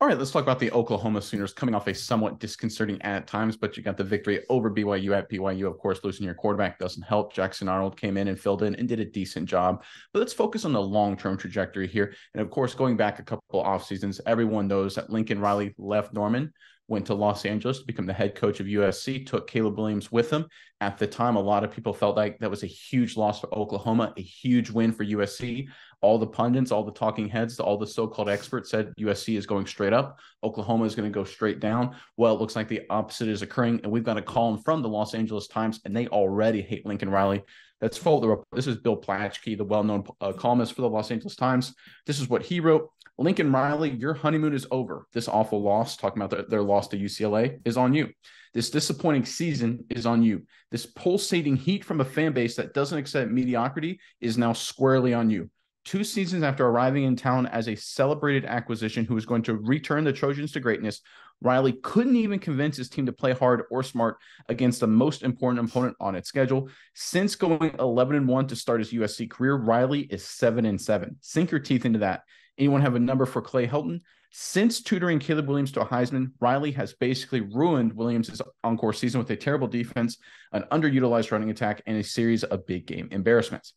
All right, let's talk about the Oklahoma Sooners coming off a somewhat disconcerting at times, but you got the victory over BYU at BYU. Of course, losing your quarterback doesn't help. Jackson Arnold came in and filled in and did a decent job. But let's focus on the long-term trajectory here. And of course, going back a couple off seasons, everyone knows that Lincoln Riley left Norman, went to Los Angeles to become the head coach of USC, took Caleb Williams with him. At the time, a lot of people felt like that was a huge loss for Oklahoma, a huge win for USC. All the pundits, all the talking heads, all the so-called experts said USC is going straight up. Oklahoma is going to go straight down. Well, it looks like the opposite is occurring, and we've got a column from the Los Angeles Times, and they already hate Lincoln Riley. That's full. This is Bill Plaschke, the well-known columnist for the Los Angeles Times. This is what he wrote. Lincoln Riley, your honeymoon is over. This awful loss, talking about their loss to UCLA, is on you. This disappointing season is on you. This pulsating heat from a fan base that doesn't accept mediocrity is now squarely on you. 2 seasons after arriving in town as a celebrated acquisition who was going to return the Trojans to greatness, Riley couldn't even convince his team to play hard or smart against the most important opponent on its schedule. Since going 11-1 to start his USC career, Riley is 7-7. Sink your teeth into that. Anyone have a number for Clay Helton? Since tutoring Caleb Williams to a Heisman, Riley has basically ruined Williams' encore season with a terrible defense, an underutilized running attack, and a series of big game embarrassments.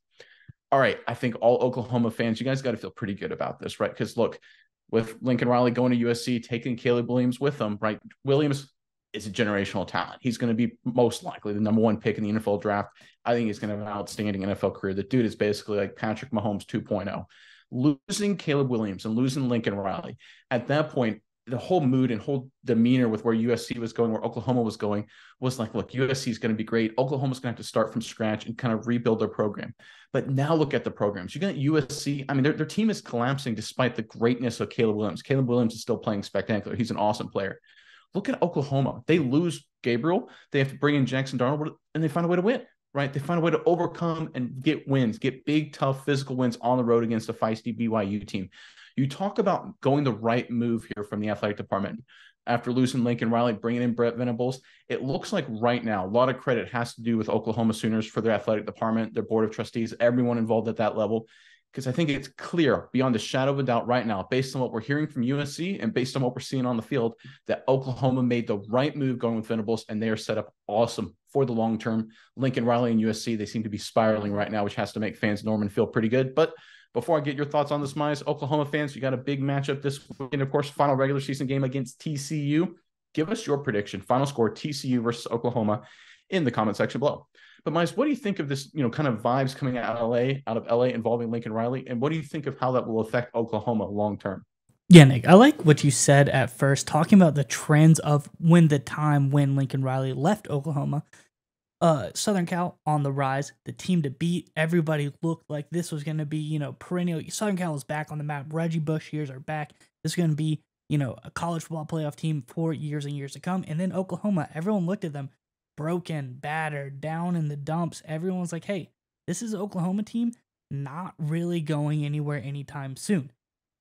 All right, I think all Oklahoma fans, you guys got to feel pretty good about this, right? Because look, with Lincoln Riley going to USC, taking Caleb Williams with him, right? Williams is a generational talent. He's going to be most likely the number 1 pick in the NFL draft. I think he's going to have an outstanding NFL career. The dude is basically like Patrick Mahomes 2.0. Losing Caleb Williams and losing Lincoln Riley, at that point, the whole mood and whole demeanor with where USC was going, where Oklahoma was going, was like, look, USC is going to be great. Oklahoma's going to have to start from scratch and kind of rebuild their program. But now look at the programs. You got USC. I mean, their team is collapsing despite the greatness of Caleb Williams. Caleb Williams is still playing spectacular. He's an awesome player. Look at Oklahoma. They lose Gabriel. They have to bring in Jackson Darnold, and they find a way to win. Right? They find a way to overcome and get wins, get big, tough, physical wins on the road against a feisty BYU team. You talk about going the right move here from the athletic department. After losing Lincoln Riley, bringing in Brett Venables, it looks like right now, a lot of credit has to do with Oklahoma Sooners for their athletic department, their board of trustees, everyone involved at that level. Because I think it's clear beyond a shadow of a doubt right now, based on what we're hearing from USC and based on what we're seeing on the field, that Oklahoma made the right move going with Venables, and they are set up awesome for the long term. Lincoln Riley and USC, they seem to be spiraling right now, which has to make fans Norman feel pretty good. But before I get your thoughts on this, Mize, Oklahoma fans, you got a big matchup this weekend, of course, final regular season game against TCU. Give us your prediction, final score, TCU versus Oklahoma, in the comment section below. But Mize, what do you think of this, kind of vibes coming out of LA involving Lincoln Riley? And what do you think of how that will affect Oklahoma long term? Yeah, Nick, I like what you said at first, talking about the trends of when Lincoln Riley left Oklahoma. Southern Cal on the rise, the team to beat. Everybody looked like this was going to be, perennial. Southern Cal is back on the map. Reggie Bush years are back. This is going to be, a college football playoff team for years and years to come. And then Oklahoma, everyone looked at them broken, battered, down in the dumps. Everyone's like, hey, this is an Oklahoma team not really going anywhere anytime soon.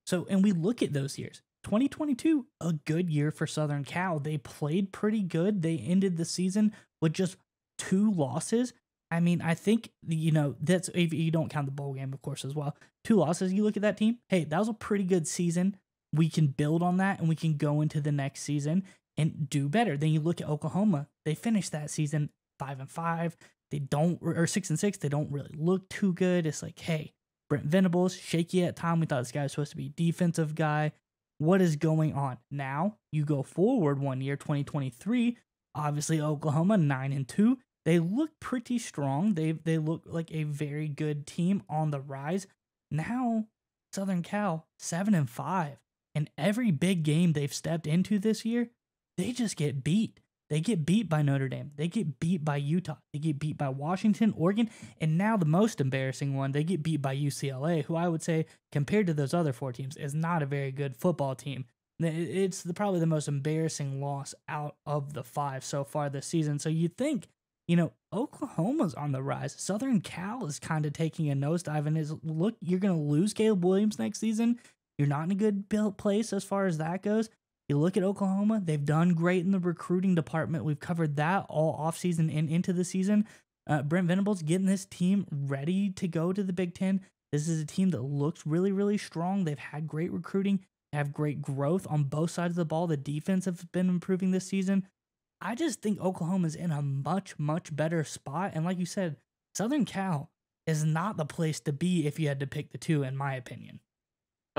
So, and we look at those years. 2022, a good year for Southern Cal. They played pretty good. They ended the season with just 2 losses. I mean, I think, that's if you don't count the bowl game, of course, as well. 2 losses, you look at that team, hey, that was a pretty good season. We can build on that, and we can go into the next season and do better. Then you look at Oklahoma. They finished that season 5-5. They don't, or 6-6. They don't really look too good. It's like, hey, Brent Venables, shaky at time. We thought this guy was supposed to be a defensive guy. What is going on? Now, you go forward 1 year, 2023. Obviously, Oklahoma, 9-2. They look pretty strong. They look like a very good team on the rise. Now, Southern Cal, 7-5. And every big game they've stepped into this year, they just get beat. They get beat by Notre Dame. They get beat by Utah. They get beat by Washington, Oregon, and now the most embarrassing one, they get beat by UCLA, who I would say, compared to those other 4 teams, is not a very good football team. It's probably the most embarrassing loss out of the 5 so far this season. So you'd think, Oklahoma's on the rise. Southern Cal is kind of taking a nosedive, and look, you're going to lose Caleb Williams next season. You're not in a good place as far as that goes. You look at Oklahoma, they've done great in the recruiting department. We've covered that all offseason and into the season. Brent Venables getting this team ready to go to the Big Ten. This is a team that looks really, really strong. They've had great recruiting. have great growth on both sides of the ball. The defense has been improving this season. I just think Oklahoma's in a much, much better spot. And like you said, Southern Cal is not the place to be if you had to pick the two, in my opinion.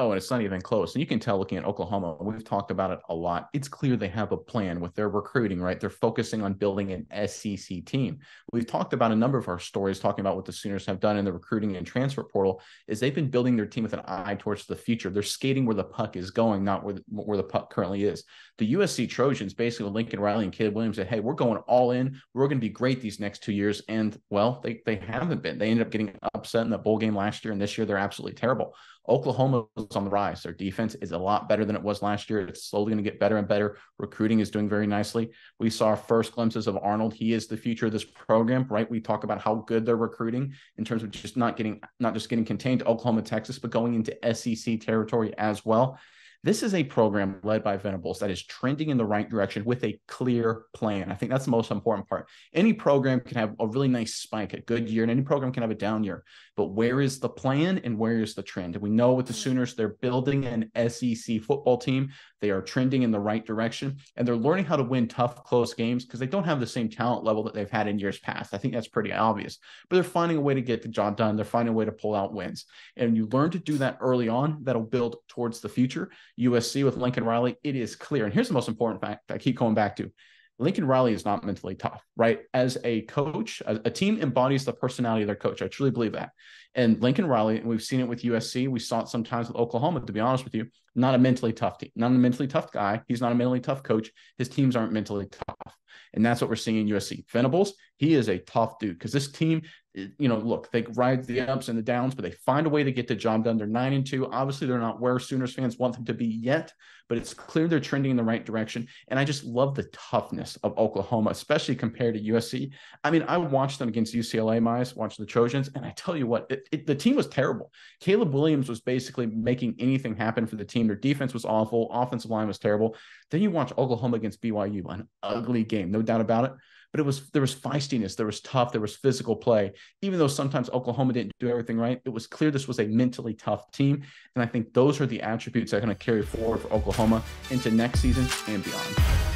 Oh, and it's not even close. And you can tell looking at Oklahoma, we've talked about it a lot. It's clear they have a plan with their recruiting, right? They're focusing on building an SEC team. We've talked about a number of our stories talking about what the Sooners have done in the recruiting and transfer portal is they've been building their team with an eye towards the future. They're skating where the puck is going, not where the puck currently is. The USC Trojans, basically with Lincoln Riley and Caleb Williams, said, hey, we're going all in. We're going to be great these next 2 years. And, well, they haven't been. They ended up getting upset in the bowl game last year, and this year they're absolutely terrible. Oklahoma is on the rise. Their defense is a lot better than it was last year. It's slowly going to get better and better. Recruiting is doing very nicely. We saw our first glimpses of Arnold. He is the future of this program, right? We talk about how good they're recruiting in terms of just not just getting contained to Oklahoma, Texas, but going into SEC territory as well. This is a program led by Venables that is trending in the right direction with a clear plan. I think that's the most important part. Any program can have a really nice spike, a good year, and any program can have a down year. But where is the plan and where is the trend? And we know with the Sooners, they're building an SEC football team. They are trending in the right direction, and they're learning how to win tough, close games because they don't have the same talent level that they've had in years past. I think that's pretty obvious. But they're finding a way to get the job done. They're finding a way to pull out wins. And you learn to do that early on. That'll build towards the future. USC with Lincoln Riley, it is clear. And here's the most important fact I keep going back to. Lincoln Riley is not mentally tough, right? As a coach, a team embodies the personality of their coach. I truly believe that. And Lincoln Riley, and we've seen it with USC, we saw it sometimes with Oklahoma, to be honest with you, not a mentally tough team, not a mentally tough guy. He's not a mentally tough coach. His teams aren't mentally tough. And that's what we're seeing in USC. Venables, he is a tough dude because this team, look, they ride the ups and the downs, but they find a way to get the job done. They're 9-2. Obviously, they're not where Sooners fans want them to be yet, but it's clear they're trending in the right direction. And I just love the toughness of Oklahoma, especially compared to USC. I mean, I watched them against UCLA, Mize, watched the Trojans, and I tell you what, the team was terrible. Caleb Williams was basically making anything happen for the team. Their defense was awful. Offensive line was terrible. Then you watch Oklahoma against BYU, an ugly game, no doubt about it. But there was feistiness, there was tough, there was physical play. Even though sometimes Oklahoma didn't do everything right, it was clear this was a mentally tough team. And I think those are the attributes that are going to carry forward for Oklahoma into next season and beyond.